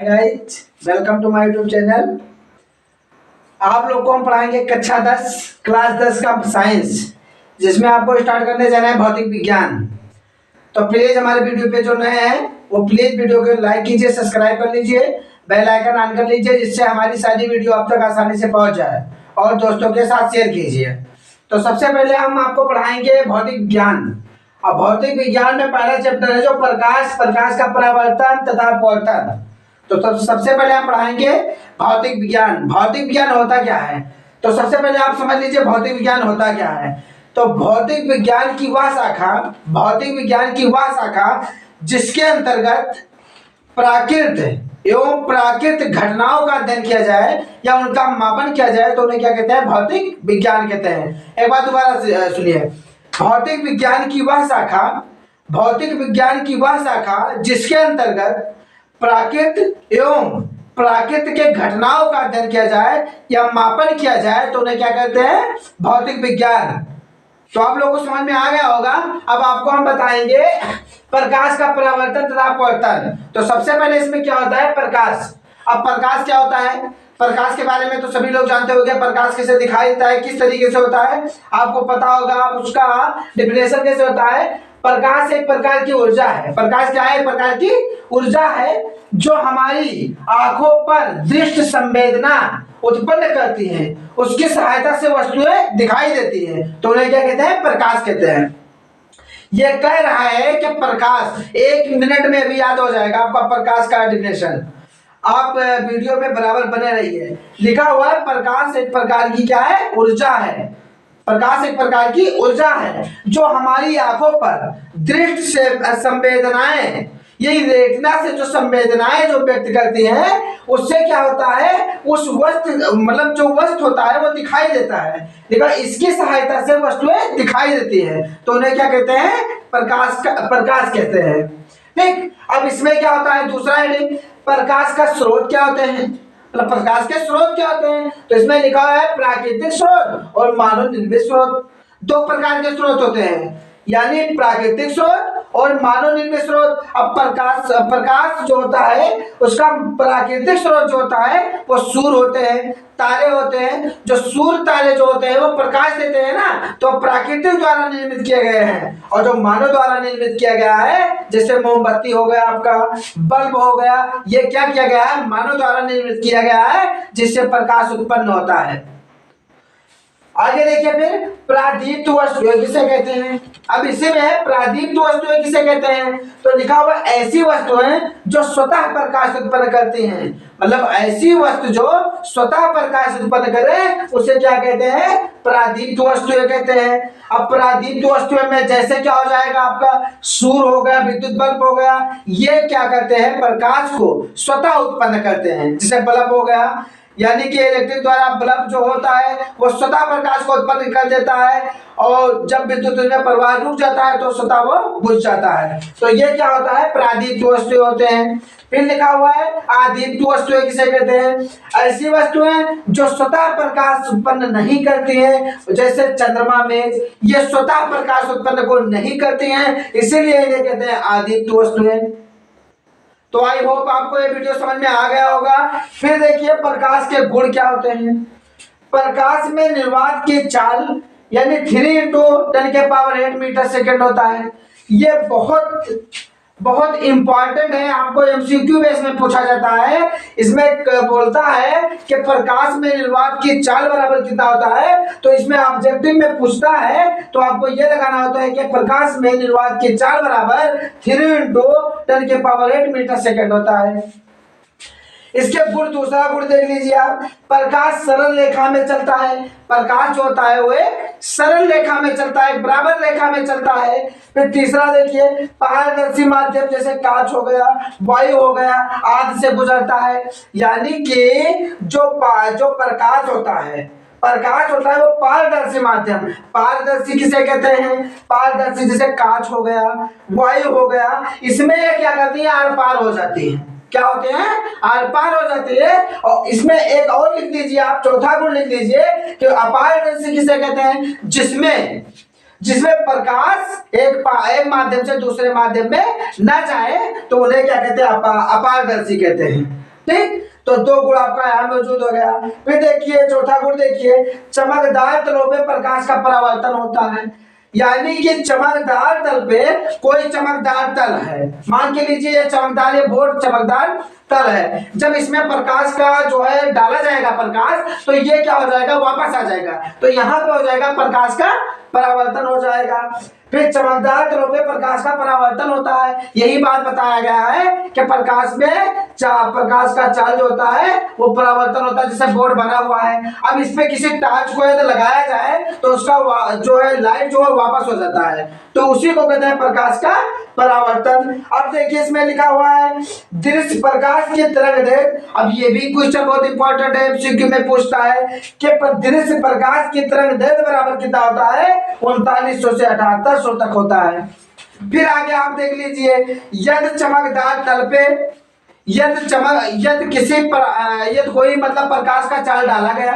Guys, welcome to my YouTube channel. आप लोग को हम पढ़ाएंगे कक्षा 10 क्लास 10 का साइंस, जिसमें आपको स्टार्ट करने जाना है भौतिक विज्ञान। तो प्लीज हमारे वीडियो पे जो नए हैं वो प्लीज वीडियो को लाइक कीजिए, सब्सक्राइब कर लीजिए, बेल आइकन ऑन कर लीजिए, जिससे हमारी सारी वीडियो आप तक आसानी से पहुंच जाए और दोस्तों के साथ शेयर कीजिए। तो सबसे पहले हम आपको पढ़ाएंगे भौतिक विज्ञान। अब भौतिक विज्ञान में पहला चैप्टर है जो प्रकाश का परावर्तन तथा अपवर्तन। तो सबसे पहले हम पढ़ाएंगे भौतिक विज्ञान। भौतिक विज्ञान होता क्या है? तो सबसे पहले आप समझ लीजिए भौतिक विज्ञान होता क्या है। तो भौतिक विज्ञान की वह शाखा जिसके अंतर्गत प्राकृत एवं प्राकृतिक घटनाओं का अध्ययन किया जाए या उनका मापन किया जाए, तो उन्हें क्या कहते हैं? भौतिक विज्ञान कहते हैं। एक बार दोबारा सुनिए। भौतिक विज्ञान की वह शाखा जिसके अंतर्गत प्राकृत के घटनाओं का अध्ययन किया जाए या मापन किया जाए, तो उन्हें क्या कहते हैं? भौतिक विज्ञान। तो आप लोगों को समझ में आ गया होगा। अब आपको हम बताएंगे प्रकाश का परावर्तन तथा अपवर्तन। तो सबसे पहले इसमें क्या होता है? प्रकाश। अब प्रकाश क्या होता है? प्रकाश के बारे में तो सभी लोग जानते होंगे। प्रकाश कैसे दिखाई देता है, किस तरीके से होता है, आपको पता होगा। उसका डिफिनेशन कैसे होता है? प्रकाश एक प्रकार की ऊर्जा है। प्रकाश क्या है? एक प्रकार की ऊर्जा है जो हमारी आंखों पर दृष्टि संवेदना उत्पन्न करती है। उसकी सहायता से वस्तुएं दिखाई देती है, तो उन्हें क्या कहते हैं? प्रकाश कहते हैं। ये कह रहा है कि प्रकाश, 1 मिनट में भी याद हो जाएगा आपका प्रकाश का डिफिनेशन। आप वीडियो में बराबर बने रहिए। लिखा हुआ है प्रकाश एक प्रकार की क्या है? ऊर्जा है। प्रकाश एक प्रकार की ऊर्जा है जो हमारी आंखों पर दृष्टि से संवेदनाएं, यही रेटिना से जो संवेदनाएं जो व्यक्त करती हैं, उससे क्या होता है? उस वस्तु मतलब जो वस्तु होता है वो दिखाई देता है। देखो, इसकी सहायता से वस्तुएं दिखाई देती है, तो उन्हें क्या कहते हैं? प्रकाश कहते हैं। ठीक। अब इसमें क्या होता है? दूसरा हेडिंग, प्रकाश का स्रोत क्या होते हैं? मतलब प्रकाश के स्रोत क्या होते हैं? तो इसमें लिखा है प्राकृतिक स्रोत और मानव निर्मित स्रोत। 2 प्रकार के स्रोत होते हैं, यानी प्राकृतिक स्रोत और मानव निर्मित स्रोत। अब प्रकाश जो होता है उसका प्राकृतिक स्रोत जो होता है वो सूर्य होते हैं, तारे होते हैं। जो सूर्य तारे जो होते हैं वो प्रकाश देते हैं ना, तो प्राकृतिक द्वारा निर्मित किए गए हैं। और जो मानव द्वारा निर्मित किया गया है, जैसे मोमबत्ती हो गया, आपका बल्ब हो गया, ये क्या किया गया है? मानव द्वारा निर्मित किया गया है, जिससे प्रकाश उत्पन्न होता है। आगे देखिए, फिर प्रादीप्त वस्तुएं किसे कहते हैं? अब इसी में है प्रादीप्त वस्तुएं किसे कहते हैं? तो लिखा हुआ ऐसी वस्तुएं जो स्वतः प्रकाश उत्पन्न करती हैं। मतलब ऐसी वस्तु जो स्वतः प्रकाश उत्पन्न करे उसे क्या कहते हैं? प्रादीप्त वस्तुएं कहते हैं। अब प्रादीप्त वस्तुएं में जैसे क्या हो जाएगा? आपका सूर्य हो गया, विद्युत बल्ब हो गया, ये क्या करते हैं? प्रकाश को स्वतः उत्पन्न करते हैं। जैसे बल्ब हो गया, यानी कि इलेक्ट्रिक द्वारा बल्ब जो होता है वो स्वतः प्रकाश को उत्पन्न कर देता है, और जब विद्युत में प्रवाह रुक जाता है तो स्वतः वो बुझ जाता है। तो ये क्या होता है? प्रादीप्त वस्तुएं होते हैं। फिर लिखा हुआ है अदीप्त वस्तुएं किसे कहते हैं? ऐसी वस्तुएं जो स्वतः प्रकाश उत्पन्न नहीं करती हैं, जैसे चंद्रमा में, ये स्वतः प्रकाश उत्पन्न को नहीं करती हैं, इसीलिए इन्हें कहते हैं अदीप्त वस्तुएं। तो आई होप आपको ये वीडियो समझ में आ गया होगा। फिर देखिए प्रकाश के गुण क्या होते हैं। प्रकाश में निर्वात की चाल यानी 3 × 10⁸ मीटर सेकेंड होता है। ये बहुत इंपॉर्टेंट है, आपको एमसीक्यू बेस में पूछा जाता है। इसमें बोलता है कि प्रकाश में निर्वात की चाल बराबर कितना होता है, तो इसमें ऑब्जेक्टिव में पूछता है तो आपको ये लगाना होता है कि प्रकाश में निर्वात की चाल बराबर 3 × 10⁸ मीटर सेकेंड होता है। इसके गुण, दूसरा गुण देख लीजिए आप, प्रकाश सरल रेखा में चलता है। प्रकाश जो होता है वो एक सरल रेखा में चलता है, बराबर रेखा में चलता है। फिर तीसरा देखिए, पारदर्शी माध्यम जैसे कांच हो गया, वायु हो गया, आदि से गुजरता है। यानी कि जो प्रकाश होता है वो पारदर्शी माध्यम। पारदर्शी किसे कहते हैं? पारदर्शी जैसे कांच हो गया, वायु हो गया, इसमें क्या करती है? आर पार हो जाती है। क्या होते हैं? आर पार हो जाती है। और इसमें एक और लिख दीजिए आप, चौथा गुण लिख दीजिए कि अपारदर्शी किसे कहते हैं? जिसमें प्रकाश एक माध्यम से दूसरे माध्यम में न जाए, तो उन्हें क्या कहते हैं? अपारदर्शी कहते हैं। ठीक। तो 2 गुण आपका यहाँ मौजूद हो गया। फिर देखिए चौथा गुण देखिए, चमकदार तलों पे प्रकाश का परावर्तन होता है। यानी कि चमकदार तल पे कोई चमकदार तल है, मान के लीजिए ये चमकदार, ये बोर्ड चमकदार तल है, जब इसमें प्रकाश का जो है डाला जाएगा प्रकाश, तो ये क्या हो जाएगा, वापस आ जाएगा, तो यहाँ पे हो जाएगा प्रकाश का परावर्तन हो जाएगा। फिर चमकदार तलों पे प्रकाश का परावर्तन होता है, यही बात बताया गया है कि प्रकाश में प्रकाश का चार्ज होता है वो परावर्तन होता है, जैसे बोर्ड बना हुआ है। अब इस पे किसी टार्च को यदि लगाया जाए तो उसका जो है लाइट जो है वापस हो जाता है, तो उसी को कहते हैं प्रकाश का परावर्तन। अब देखिए इसमें लिखा हुआ है दृश्य प्रकाश की तरंगदैर्घ्य। अब ये भी क्वेश्चन बहुत इंपॉर्टेंट है, एमसीक्यू में पूछता है कि दृश्य प्रकाश की तरंगदैर्घ्य बराबर कितना होता है, 3900 से 7800 तक होता है। फिर आगे आप देख लीजिए, यदि चमकदार तल पे यदि किसी पर यदि कोई मतलब प्रकाश का जाल डाला गया,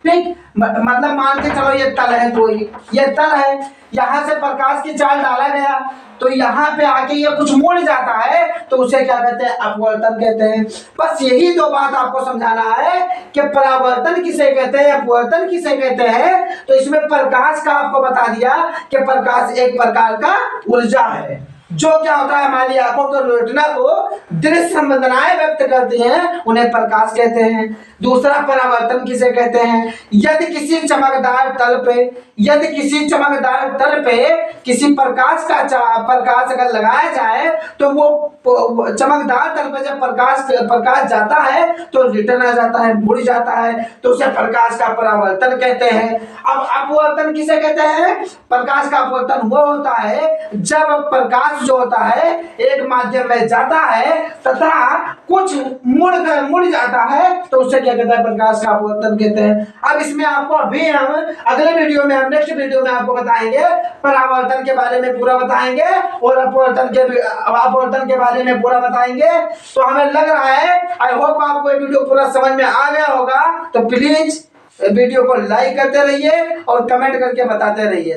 ठीक, मतलब मान के चलो ये तल है, कोई ये तल है, यहाँ से प्रकाश की जाल डाला गया, तो यहाँ पे आके ये कुछ मुड़ जाता है, तो उसे क्या कहते हैं, अपवर्तन कहते हैं। बस यही 2 बात आपको समझाना है कि परावर्तन किसे कहते हैं, अपवर्तन किसे कहते हैं। तो इसमें प्रकाश का आपको बता दिया कि प्रकाश एक प्रकार का ऊर्जा है, जो क्या होता है, हमारी आंखों को, रेटिना को दृश्य संवेदनाएं व्यक्त करती हैं, उन्हें प्रकाश कहते हैं। दूसरा परावर्तन किसे कहते हैं, यदि किसी चमकदार तल पे किसी प्रकाश अगर लगाया जाए, तो वो चमकदार तल पे जब प्रकाश जाता है तो रिटर्न आ जाता है, मुड़ जाता है, तो उसे प्रकाश का परावर्तन कहते हैं। अब अपवर्तन किसे कहते हैं, प्रकाश का अपवर्तन वो होता है जब प्रकाश जो होता है एक माध्यम में जाता है तथा कुछ मुड़ जाता है, तो उसे क्या कहते हैं, प्रकाश का अपवर्तन कहते हैं। अब इसमें आपको अभी हम अगले वीडियो में, हम नेक्स्ट वीडियो में आपको बताएंगे, परावर्तन के बारे में पूरा बताएंगे और अपवर्तन के बारे में पूरा बताएंगे। तो हमें लग रहा है, आई होप आपको ये वीडियो पूरा समझ में आ गया होगा। तो प्लीज वीडियो को लाइक करते रहिए और कमेंट करके बताते रहिए।